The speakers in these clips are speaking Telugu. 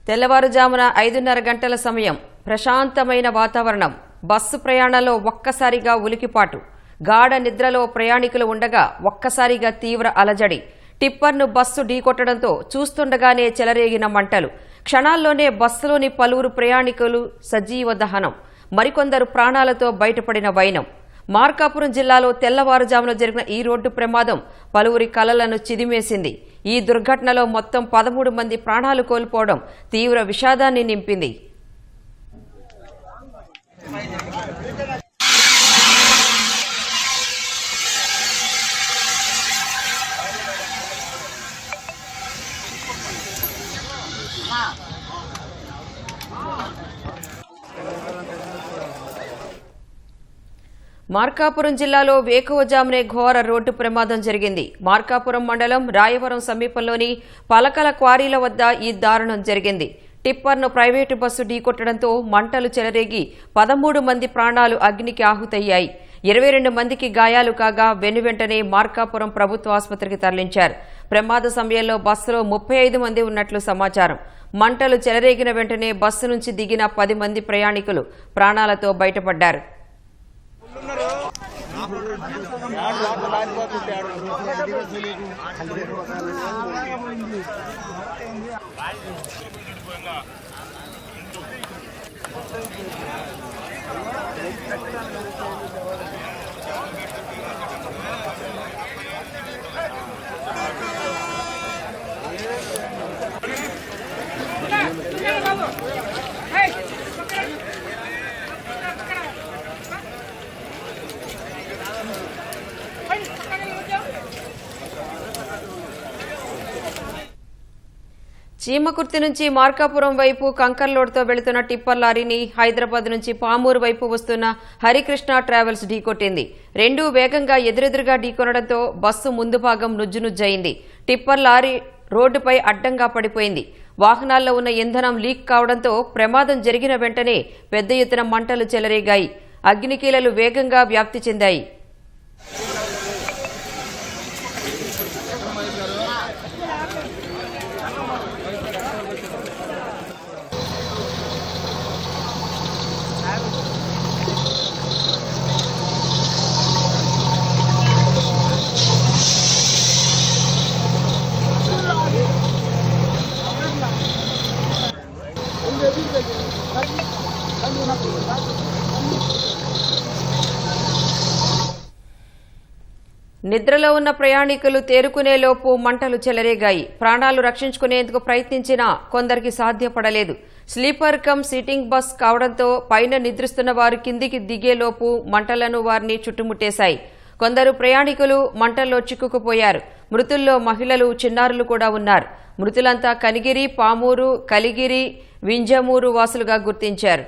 తెల్లవారుజామున 5:30 గంటల సమయం. ప్రశాంతమైన వాతావరణం. బస్సు ప్రయాణంలో ఒక్కసారిగా ఉలికిపాటు. గాఢ నిద్రలో ప్రయాణికులు ఉండగా ఒక్కసారిగా తీవ్ర అలజడి. టిప్పర్ను బస్సు ఢీకొట్టడంతో చూస్తుండగానే చెలరేగిన మంటలు. క్షణాల్లోనే బస్సులోని పలువురు ప్రయాణికులు సజీవ దహనం. మరికొందరు ప్రాణాలతో బయటపడిన వైనం. మార్కాపురం జిల్లాలో తెల్లవారుజామున జరిగిన ఈ రోడ్డు ప్రమాదం పలువురి కలలను చిదిమేసింది. ఈ దుర్ఘటనలో మొత్తం 13 మంది ప్రాణాలు కోల్పోవడం తీవ్ర విషాదాన్ని నింపింది. మార్కాపురం జిల్లాలో వేకువజామునే ఘోర రోడ్డు ప్రమాదం జరిగింది. మార్కాపురం మండలం రాయవరం సమీపంలోని పలకల క్వారీల వద్ద ఈ దారుణం జరిగింది. టిప్పర్ను ప్రైవేటు బస్సు ఢీకొట్టడంతో మంటలు చెలరేగి 13 మంది ప్రాణాలు అగ్నికి ఆహుతయ్యాయి. 22 మందికి గాయాలు కాగా వెనువెంటనే మార్కాపురం ప్రభుత్వ ఆసుపత్రికి తరలించారు. ప్రమాద సమయంలో బస్సులో 35 మంది ఉన్నట్లు సమాచారం. మంటలు చెలరేగిన వెంటనే బస్సు నుంచి దిగిన 10 మంది ప్రయాణికులు ప్రాణాలతో బయటపడ్డారు. చీమకుర్తి నుంచి మార్కాపురం వైపు కంకర్ లోడ్తో వెళుతున్న టిప్పర్ లారీని హైదరాబాద్ నుంచి పామూరు వైపు వస్తున్న హరికృష్ణ ట్రావెల్స్ ఢీకొట్టింది. రెండూ వేగంగా ఎదురెదురుగా ఢీకొనడంతో బస్సు ముందు భాగం నుజ్జునుజ్జయింది. టిప్పర్ లారీ రోడ్డుపై అడ్డంగా పడిపోయింది. వాహనాల్లో ఉన్న ఇంధనం లీక్ కావడంతో ప్రమాదం జరిగిన వెంటనే పెద్ద ఎత్తున మంటలు చెలరేగాయి. అగ్నికీలలు వేగంగా వ్యాప్తి చెందాయి. నిద్రలో ఉన్న ప్రయాణికులు తేరుకునేలోపు మంటలు చెలరేగాయి. ప్రాణాలు రక్షించుకునేందుకు ప్రయత్నించినా కొందరికి సాధ్యపడలేదు. స్లీపర్ కమ్ సిట్టింగ్ బస్ కావడంతో పైన నిద్రిస్తున్న వారు కిందికి దిగేలోపు మంటలను వారిని చుట్టుముట్టేశాయి. కొందరు ప్రయాణికులు మంటల్లో చిక్కుకుపోయారు. మృతుల్లో మహిళలు, చిన్నారులు కూడా ఉన్నారు. మృతులంతా కనిగిరి, పామూరు, కలిగిరి, వింజమూరు వాసులుగా గుర్తించారు.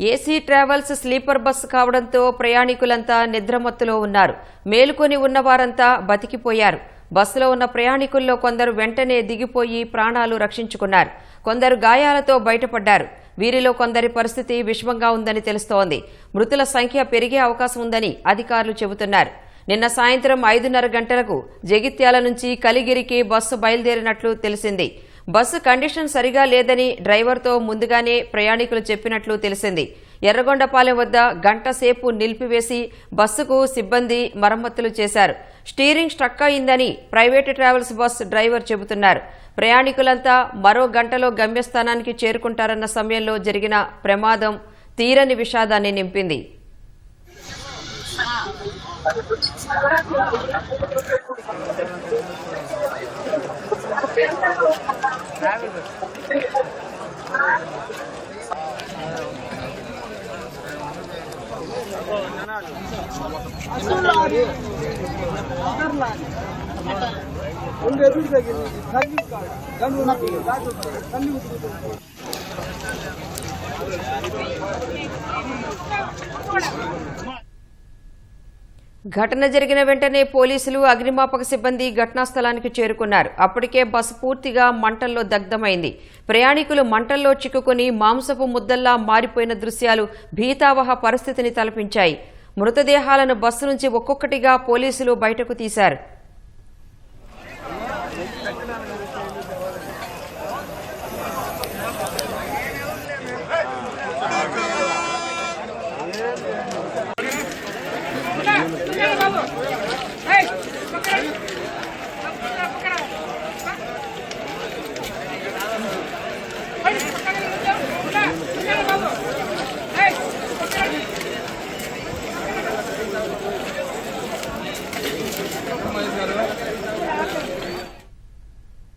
ఏసీ ట్రావెల్స్ స్లీపర్ బస్సు కావడంతో ప్రయాణికులంతా నిద్రమత్తులో ఉన్నారు. మేలుకొని ఉన్నవారంతా బతికిపోయారు. బస్సులో ఉన్న ప్రయాణికుల్లో కొందరు వెంటనే దిగిపోయి ప్రాణాలు రక్షించుకున్నారు. కొందరు గాయాలతో బయటపడ్డారు. వీరిలో కొందరి పరిస్థితి విషమంగా ఉందని తెలుస్తోంది. మృతుల సంఖ్య పెరిగే అవకాశం ఉందని అధికారులు చెబుతున్నారు. నిన్న సాయంత్రం 5:30 గంటలకు జగిత్యాల నుంచి కలిగిరికి బస్సు బయలుదేరినట్లు తెలిసింది. బస్సు కండిషన్ సరిగా లేదని డ్రైవర్తో ముందుగానే ప్రయాణికులు చెప్పినట్లు తెలిసింది. ఎర్రగొండపాలెం వద్ద గంట సేపు నిలిపివేసి బస్సుకు సిబ్బంది మరమ్మతులు చేశారు. స్టీరింగ్ స్ట్రక్ అయిందని ప్రైవేటు ట్రావెల్స్ బస్ డ్రైవర్ చెబుతున్నారు. ప్రయాణికులంతా మరో గంటలో గమ్యస్థానానికి చేరుకుంటారన్న సమయంలో జరిగిన ప్రమాదం తీరని విషాదాన్ని నింపింది. Thank you. ఘటన జరిగిన వెంటనే పోలీసులు అగ్నిమాపక సిబ్బంది ఘటనా స్థలానికి చేరుకున్నారు. అప్పటికే బస్సు పూర్తిగా మంటల్లో దగ్ధమైంది. ప్రయాణికులు మంటల్లో చిక్కుకుని మాంసపు ముద్దల్లా మారిపోయిన దృశ్యాలు భీతావహ పరిస్థితిని తలపించాయి. మృతదేహాలను బస్సు నుంచి ఒక్కొక్కటిగా పోలీసులు బయటకు తీశారు.